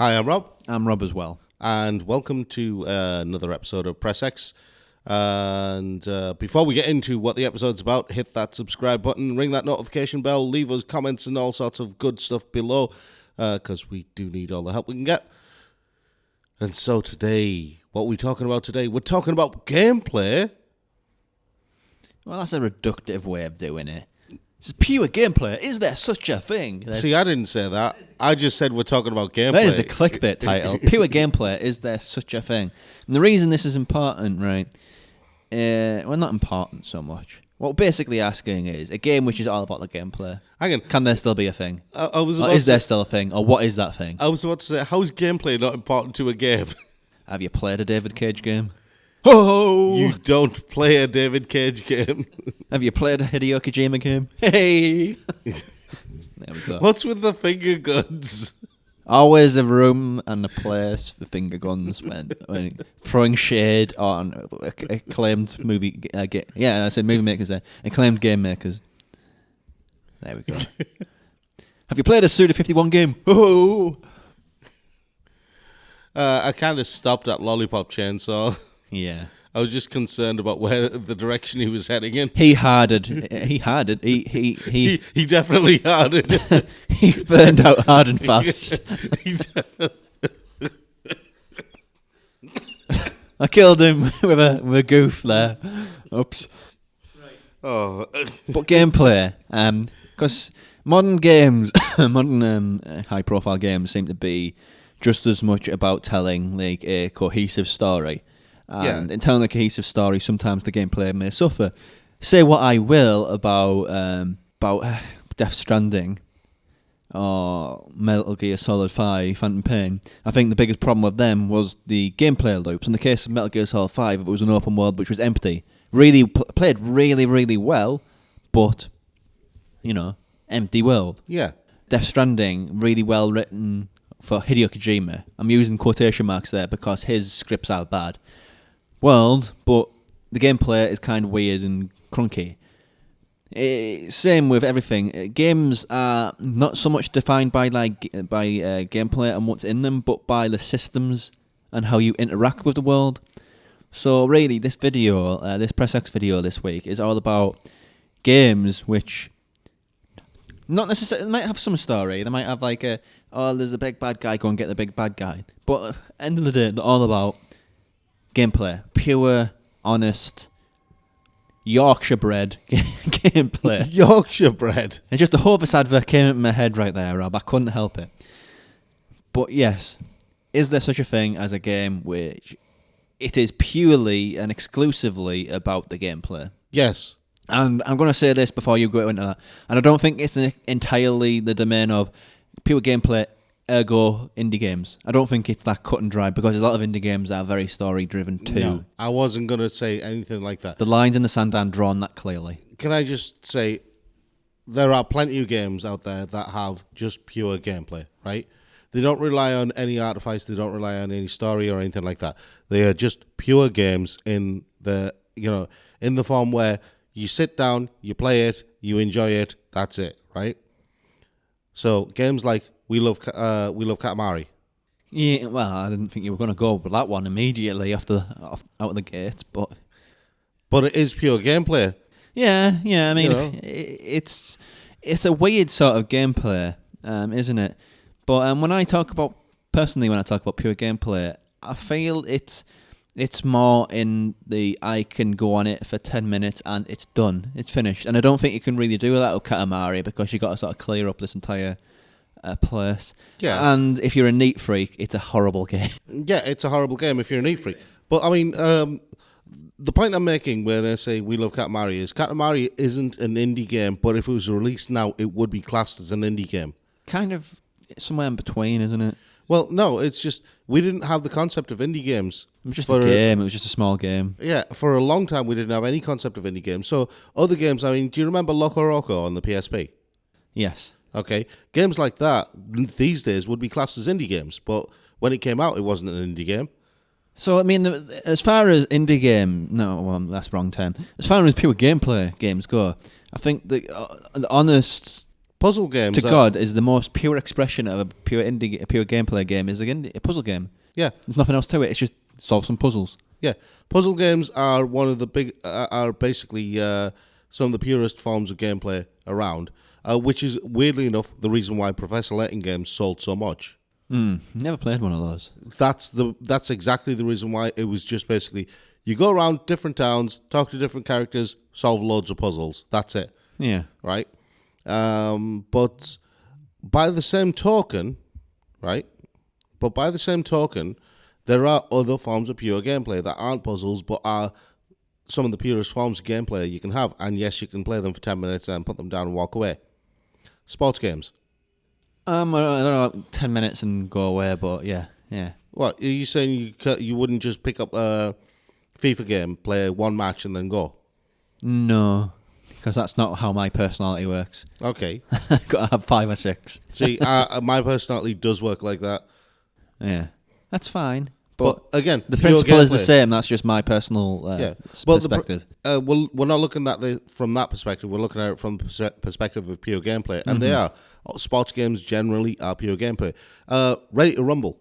Hi, I'm Rob. I'm Rob as well. And welcome to another episode of Press X. And before we get into what the episode's about, hit that subscribe button, ring that notification bell, leave us comments and all sorts of good stuff below, because we do need all the help we can get. And so today, what are we talking about today? We're talking about gameplay. Well, that's a reductive way of doing it. It's pure gameplay. Is there such a thing? See, I didn't say that. I just said we're talking about gameplay. That is the clickbait title. Pure gameplay. Is there such a thing? And the reason this is important, right? Well, not important so much. What we're basically asking is a game which is all about the gameplay. Can there still be a thing? Is there still a thing? Or what is that thing? I was about to say, how is gameplay not important to a game? Have you played a David Cage game? Oh! You don't play a David Cage game. Have you played a Hideo Kojima game? Hey! There we go. What's with the finger guns? Always a room and a place for finger guns when throwing shade on acclaimed movie. I said movie makers there. Acclaimed game makers. There we go. Have you played a Suda 51 game? Oh! I kind of stopped at Lollipop Chainsaw. Yeah. I was just concerned about where the direction he was heading in. He harded. He definitely harded. He burned out hard and fast. I killed him with a goof there. Oops. Right. Oh. But gameplay, because modern games, high-profile games seem to be just as much about telling like a cohesive story. And in telling a cohesive story, sometimes the gameplay may suffer. Say what I will about Death Stranding or Metal Gear Solid 5, Phantom Pain. I think the biggest problem with them was the gameplay loops. In the case of Metal Gear Solid 5, it was an open world which was empty. Really played really, really well, but, empty world. Yeah. Death Stranding, really well written for Hideo Kojima. I'm using quotation marks there because his scripts are bad. World, but the gameplay is kind of weird and clunky. Same with everything. Games are not so much defined by gameplay and what's in them, but by the systems and how you interact with the world. So really, this video, this Press X video this week, is all about games which not necessarily, they might have some story. They might have there's a big bad guy, go and get the big bad guy. But at the end of the day, they're all about gameplay, pure, honest, Yorkshire bred gameplay. Yorkshire bred. And just the Hovis advert came in my head right there, Rob. I couldn't help it. But yes, is there such a thing as a game which it is purely and exclusively about the gameplay? Yes. And I'm going to say this before you go into that. And I don't think it's entirely the domain of pure gameplay, ergo indie games. I don't think it's that cut and dry because a lot of indie games are very story driven too. No, I wasn't going to say anything like that. The lines in the sand aren't drawn that clearly. Can I just say, there are plenty of games out there that have just pure gameplay, right? They don't rely on any artifice, they don't rely on any story or anything like that. They are just pure games in the form where you sit down, you play it, you enjoy it, that's it, right? So games like We Love Katamari. Yeah, well, I didn't think you were going to go with that one immediately out of the gate, but it is pure gameplay. Yeah. I mean, it's a weird sort of gameplay, isn't it? But when I talk about pure gameplay, I feel it's more in the I can go on it for 10 minutes and it's done, it's finished, and I don't think you can really do that with Katamari because you got to sort of clear up this entire place. Yeah. And if you're a neat freak, it's a horrible game. Yeah, it's a horrible game if you're a neat freak. But I mean, the point I'm making when I say We Love Katamari is Katamari isn't an indie game, but if it was released now, it would be classed as an indie game. Kind of somewhere in between, isn't it? Well, no, it's just we didn't have the concept of indie games. It was just a game. It was just a small game. Yeah, for a long time we didn't have any concept of indie games. So other games, I mean, do you remember Loco Roco on the PSP? Yes. Okay, games like that these days would be classed as indie games, but when it came out, it wasn't an indie game. So, I mean, as far as indie game, that's the wrong term. As far as pure gameplay games go, I think the honest puzzle games to God is the most pure expression of a pure gameplay game is again a puzzle game. Yeah, there's nothing else to it. It's just solve some puzzles. Yeah, puzzle games are one of the are basically some of the purest forms of gameplay around, which is weirdly enough the reason why Professor Layton games sold so much. Never played one of those. That's exactly the reason why. It was just basically you go around different towns, talk to different characters, solve loads of puzzles. That's it. Yeah. Right. But by the same token, there are other forms of pure gameplay that aren't puzzles, but are some of the purest forms of gameplay you can have. And yes, you can play them for 10 minutes and put them down and walk away. Sports games. I don't know, 10 minutes and go away, but yeah. What, are you saying you wouldn't just pick up a FIFA game, play one match and then go? No, because that's not how my personality works. Okay. I've got to have 5 or 6. See, my personality does work like that. Yeah, that's fine. But again, the principle is the same. That's just my personal perspective. We're not looking at it from that perspective. We're looking at it from the perspective of pure gameplay. And they are. Sports games generally are pure gameplay. Ready to Rumble.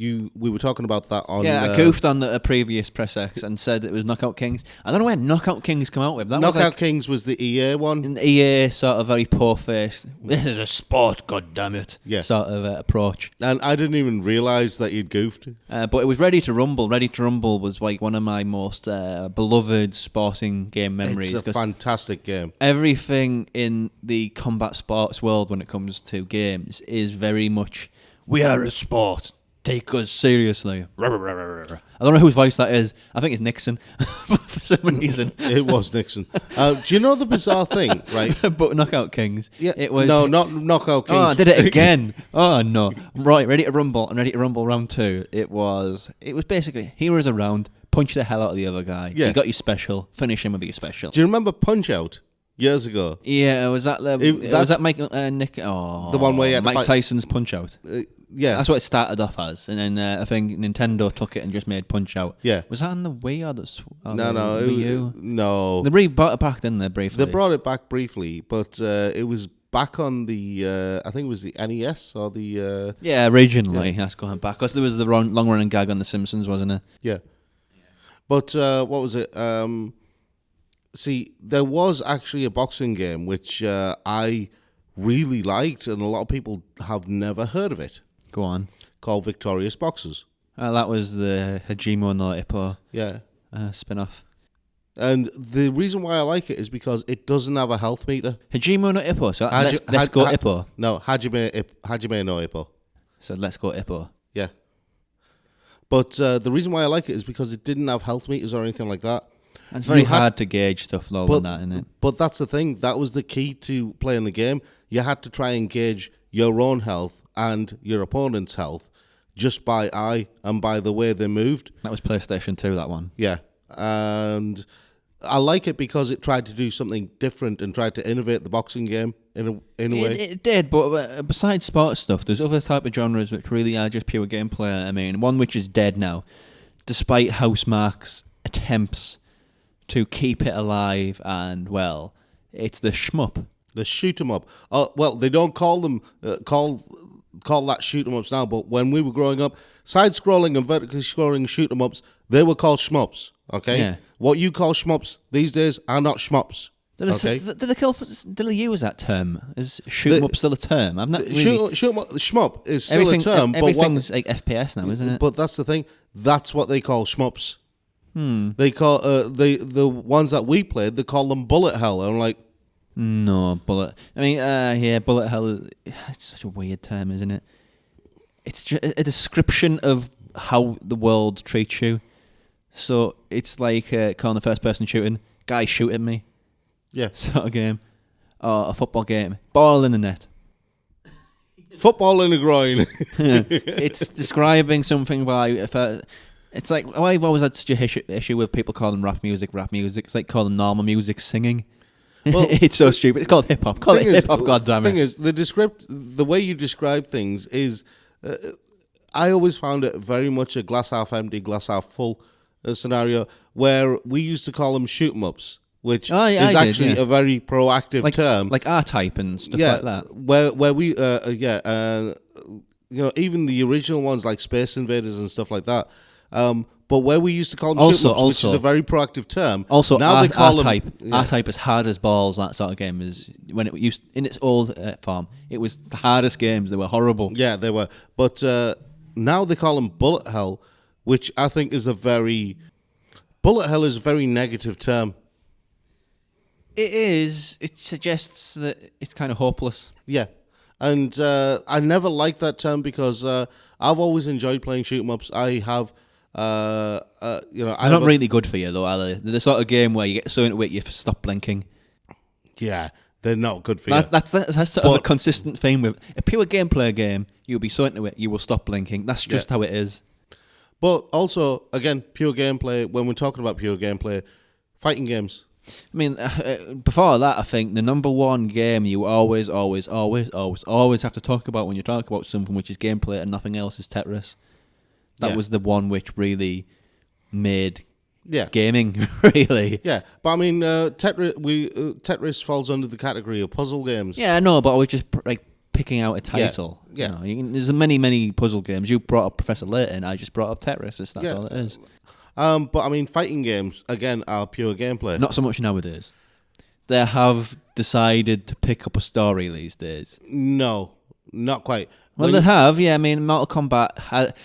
We were talking about that on... Yeah, I goofed on a previous Press X and said it was Knockout Kings. I don't know where Knockout Kings come out with. Knockout Kings was the EA one. An EA sort of very poor-faced, this is a sport, goddammit, sort of approach. And I didn't even realise that you'd goofed. But it was Ready to Rumble. Ready to Rumble was like one of my most beloved sporting game memories. It's a fantastic game. Everything in the combat sports world when it comes to games is very much, we are a sport. Take us seriously. I don't know whose voice that is. I think it's Nixon for some reason. It was Nixon. Do you know the bizarre thing, right? But Knockout Kings. Yeah, it was. No, not Knockout Kings. Oh, I did it again. Oh no! Right, Ready to Rumble and Ready to Rumble round 2. It was basically heroes around, punch the hell out of the other guy. Yeah. You got your special. Finish him with your special. Do you remember Punch Out years ago? Yeah, was that Mike Nick? Oh, the one where you had Mike Tyson's Punch Out. Yeah, that's what it started off as, and then I think Nintendo took it and just made Punch Out. Yeah, was that on the Wii or the Wii U? No, they brought it back, didn't they? Briefly, they brought it back briefly, but it was back on the I think it was the NES or the originally that's going back because there was the long running gag on The Simpsons, wasn't it? Yeah, but what was it? See, there was actually a boxing game which I really liked, and a lot of people have never heard of it. Go on. Called Victorious Boxers. That was the Hajime no Ippo spin-off. And the reason why I like it is because it doesn't have a health meter. Hajime no Ippo. So let's go Ippo. No, Hajime no Ippo. So let's go Ippo. Yeah. But the reason why I like it is because it didn't have health meters or anything like that. It's very hard to gauge stuff lower than that, isn't it? But that's the thing. That was the key to playing the game. You had to try and gauge your own health and your opponent's health just by eye and by the way they moved. That was PlayStation 2, that one. Yeah. And I like it because it tried to do something different and tried to innovate the boxing game in a way. It did, but besides sports stuff, there's other type of genres which really are just pure gameplay. I mean, one which is dead now, despite Housemarque's attempts to keep it alive, and, well, it's the shmup. The shoot 'em up. Well, they don't call them call that shoot 'em ups now, but when we were growing up, side-scrolling and vertically scrolling shoot 'em ups, they were called shmups. Okay, yeah. What you call shmups these days are not shmups. Okay, did they use that term? Is shoot 'em up still a term? I'm not really. Shmup is still a term, everything's like FPS now, isn't it? But that's the thing. That's what they call shmups. They call the ones that we played. They call them bullet hell. And I'm like, no, bullet. I mean, bullet hell. It's such a weird term, isn't it? It's just a description of how the world treats you. So it's like calling the first person shooting, guy shoot at me. Yeah, sort of game. Or a football game, ball in the net. Football in the groin. It's describing something by. It's like I've always had such a issue with people calling rap music. It's like calling normal music singing. Well, it's so stupid. It's called hip hop. Call it hip hop. Goddamn it. The thing is, the way you describe things is, I always found it very much a glass half empty, glass half full scenario where we used to call them shoot 'em ups, which I is did, actually yeah. a very proactive term. Like R-Type and stuff like that. Where we even the original ones like Space Invaders and stuff like that. But where we used to call them shoot-em-ups, which is a very proactive term. Also, now they call R-Type. them yeah. R-Type is hard as balls. That sort of game is when it used in its old form. It was the hardest games. They were horrible. Yeah, they were. But now they call them bullet hell, which I think is bullet hell is a very negative term. It is. It suggests that it's kind of hopeless. Yeah, and I never liked that term because I've always enjoyed playing shoot 'em ups. I have. They're not really good for you though, are they? They're the sort of game where you get so into it you stop blinking. Yeah, they're not good for you. That's sort of a consistent theme with a pure gameplay game. You'll be so into it, you will stop blinking. That's just how it is. But also, again, pure gameplay. When we're talking about pure gameplay, fighting games. I mean, before that, I think the number one game you always have to talk about when you talk about something which is gameplay and nothing else is Tetris. That was the one which really made gaming, really. Yeah, but I mean, Tetris falls under the category of puzzle games. Yeah, I know, but I was just picking out a title. Yeah. There's many puzzle games. You brought up Professor Layton, I just brought up Tetris. That's all it is. But I mean, fighting games, again, are pure gameplay. Not so much nowadays. They have decided to pick up a story these days. No, not quite. Well, they have, yeah. I mean, Mortal Kombat,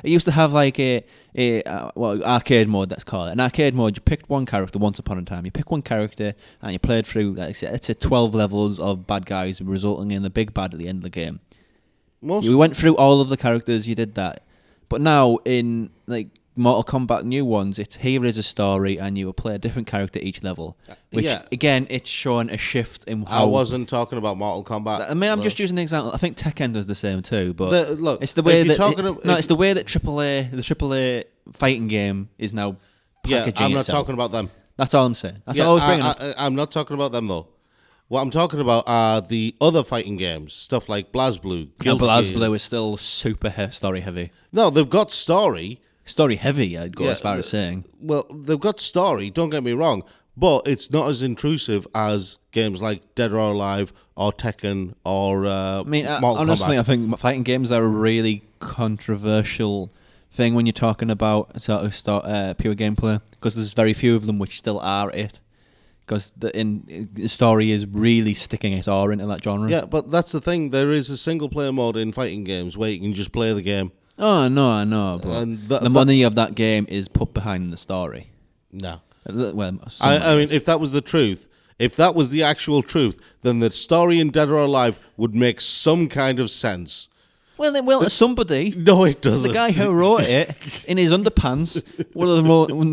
it used to have like a arcade mode, let's call it. An arcade mode, you picked one character once upon a time. You pick one character and you played through, let's say, 12 levels of bad guys, resulting in the big bad at the end of the game. You went through all of the characters, you did that. But now, in like Mortal Kombat new ones, here is a story and you will play a different character each level. Which, again, it's showing a shift in how... I wasn't talking about Mortal Kombat. I mean, I'm just using an example. I think Tekken does the same too, but it's the way it's the way that the AAA fighting game is now packaging I'm not itself. talking about them. That's all I'm saying. That's all I was bringing up. I'm not talking about them, though. What I'm talking about are the other fighting games, stuff like BlazBlue. BlazBlue is still super story heavy. No, they've got story. Story heavy, I'd go as far as saying. Well, they've got story, don't get me wrong, but it's not as intrusive as games like Dead or Alive or Tekken or Mortal honestly, Kombat. I think fighting games are a really controversial thing when you're talking about sort of pure gameplay, because there's very few of them which still are it. Because the story is really sticking its oar into that genre. Yeah, but that's the thing. There is a single-player mode in fighting games where you can just play the game. Oh, no, I know. But the money of that game is put behind the story. No. Well, I mean, if that was the truth, if that was the actual truth, then the story in Dead or Alive would make some kind of sense. Well, somebody... No, it doesn't. The guy who wrote it, in his underpants, would have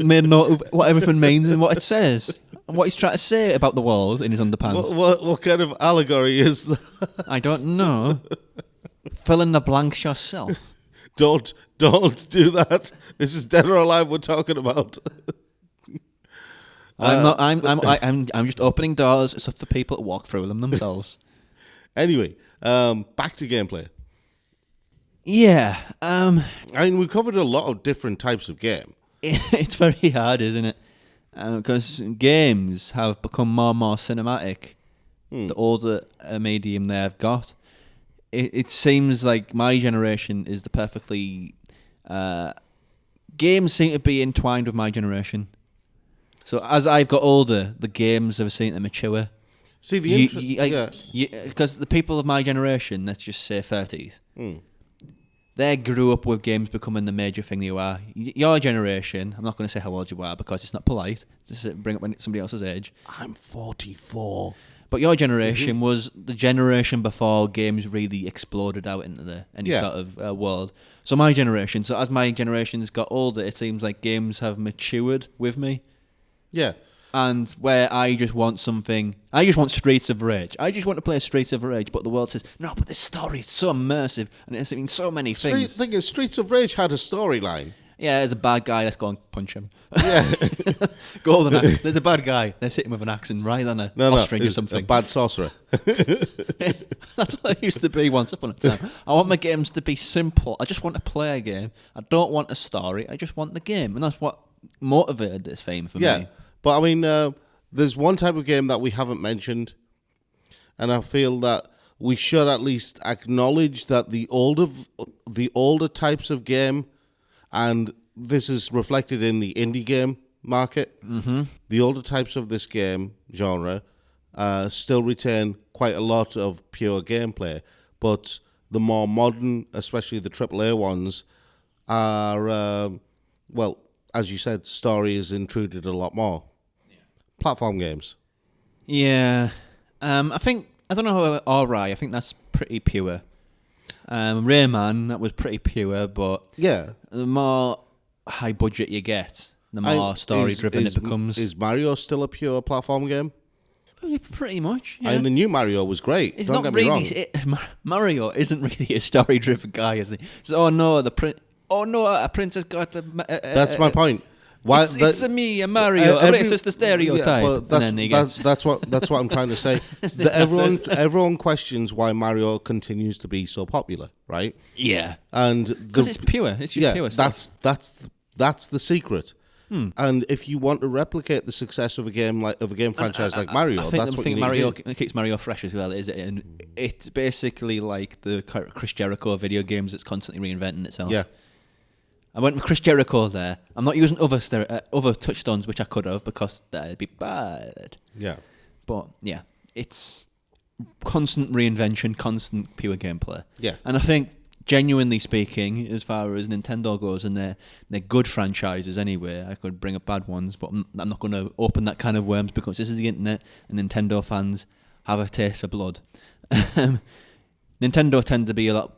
made a note of what everything means and what it says. And what he's trying to say about the world in his underpants. What kind of allegory is that? I don't know. Fill in the blanks yourself. Don't do that. This is Dead or Alive we're talking about. I'm just opening doors. It's up to people to walk through them themselves. Anyway, back to gameplay. Yeah. I mean, we covered a lot of different types of game. It's very hard, isn't it? Because games have become more and more cinematic. The older medium they've got. It seems like my generation is the perfectly... games seem to be entwined with my generation. So as I've got older, the games have seemed to mature. See, because the people of my generation, let's just say 30s, they grew up with games becoming the major thing you are. Your generation, I'm not going to say how old you are because it's not polite to bring up somebody else's age. I'm 44. But your generation was the generation before games really exploded out into any sort of world. So my generation, as my generation's got older, it seems like games have matured with me. Yeah. And where I just want Streets of Rage. I just want to play Streets of Rage, but the world says, no, but this story is so immersive, and it's in so many things. Thinking Streets of Rage had a storyline. Yeah, there's a bad guy, let's go and punch him. Yeah. Golden axe. There's a bad guy, let's hit him with an axe and ride on an ostrich or something. A bad sorcerer. That's what it used to be once upon a time. I want my games to be simple. I just want to play a game. I don't want a story. I just want the game. And that's what motivated this fame for me. But I mean, there's one type of game that we haven't mentioned, and I feel that we should at least acknowledge that the older types of game, and this is reflected in the indie game market, the older types of this game genre still retain quite a lot of pure gameplay, but the more modern, especially the AAA ones, are, well, as you said, story is intruded a lot more. Yeah. Platform games. Yeah. I don't know how Ori, I think that's pretty pure. Rayman, that was pretty pure, but yeah, the more high budget you get, the more story-driven it becomes. Is Mario still a pure platform game? Pretty much, yeah. And the new Mario was great. It's Don't not get me really. wrong. Mario isn't really a story-driven guy, is he? So, a princess got the. That's my point. Why? It's a Mario. A racist stereotype. Yeah, but that's what I'm trying to say. Everyone questions why Mario continues to be so popular, right? Yeah, and because it's pure. It's just pure stuff. That's the secret. And if you want to replicate the success of a game franchise like Mario, that's what you need Mario to do. keeps Mario fresh as well, is it? And it's basically like the Chris Jericho video games. It's constantly reinventing itself. Yeah. I went with Chris Jericho there. I'm not using other touchstones, which I could have, because that'd be bad. Yeah. But, yeah, it's constant reinvention, constant pure gameplay. Yeah. And I think, genuinely speaking, as far as Nintendo goes, and they're good franchises anyway, I could bring up bad ones, but I'm not going to open that kind of worms, because this is the internet, and Nintendo fans have a taste for blood. Nintendo tend to be a lot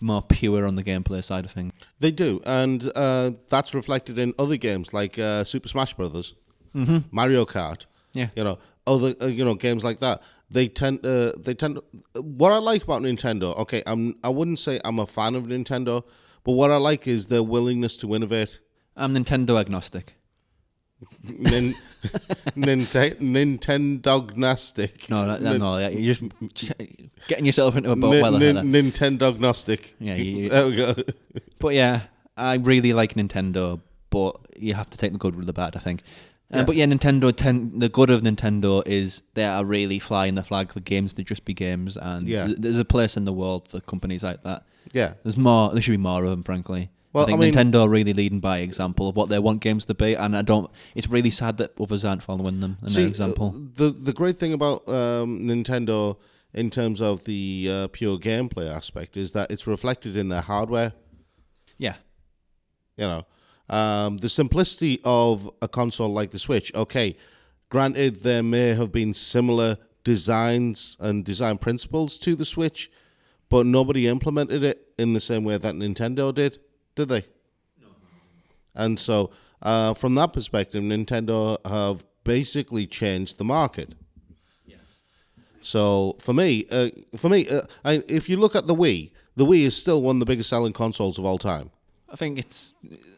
more pure on the gameplay side of things. They do, and that's reflected in other games like Super Smash Brothers, Mario Kart. Yeah, other games like that. They tend to. What I like about Nintendo, okay, I wouldn't say I'm a fan of Nintendo, but what I like is their willingness to innovate. I'm Nintendo agnostic. Nintendo-gnostic. No, you're just getting yourself into a boat well ahead. Nintendo-gnostic. Yeah, there we go. But yeah, I really like Nintendo, but you have to take the good with the bad, I think. But yeah, the good of Nintendo is they are really flying the flag for games to just be games, and there's a place in the world for companies like that. Yeah, there should be more of them, frankly. Well, I think Nintendo are really leading by example of what they want games to be, and it's really sad that others aren't following them in their example. The great thing about Nintendo in terms of the pure gameplay aspect is that it's reflected in their hardware. Yeah. The simplicity of a console like the Switch, okay, granted there may have been similar designs and design principles to the Switch, but nobody implemented it in the same way that Nintendo did they? No. And so, from that perspective, Nintendo have basically changed the market. Yes. So, for me, if you look at the Wii is still one of the biggest selling consoles of all time. I think it's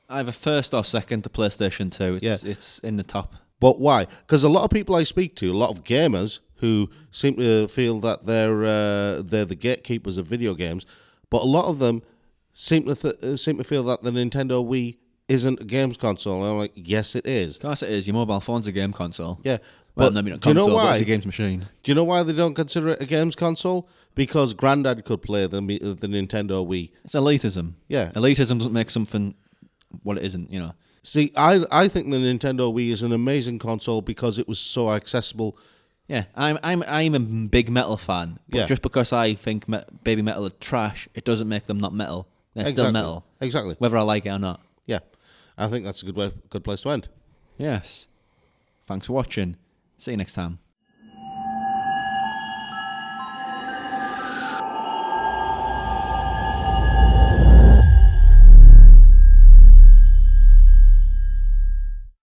either first or second to PlayStation 2. It's in the top. But why? Because a lot of people I speak to, a lot of gamers who seem to feel that they're the gatekeepers of video games, but a lot of them seem to feel that the Nintendo Wii isn't a games console. And I'm like, yes, it is. Of course it is. Your mobile phone's a game console. Yeah. Well, maybe not console, but it's a games machine. Do you know why they don't consider it a games console? Because Granddad could play the Nintendo Wii. It's elitism. Yeah. Elitism doesn't make something what it isn't, See, I think the Nintendo Wii is an amazing console because it was so accessible. Yeah, I'm a big metal fan, but just because I think baby metal are trash, it doesn't make them not metal. They're still metal. Exactly. Whether I like it or not. Yeah. I think that's a good place to end. Yes. Thanks for watching. See you next time.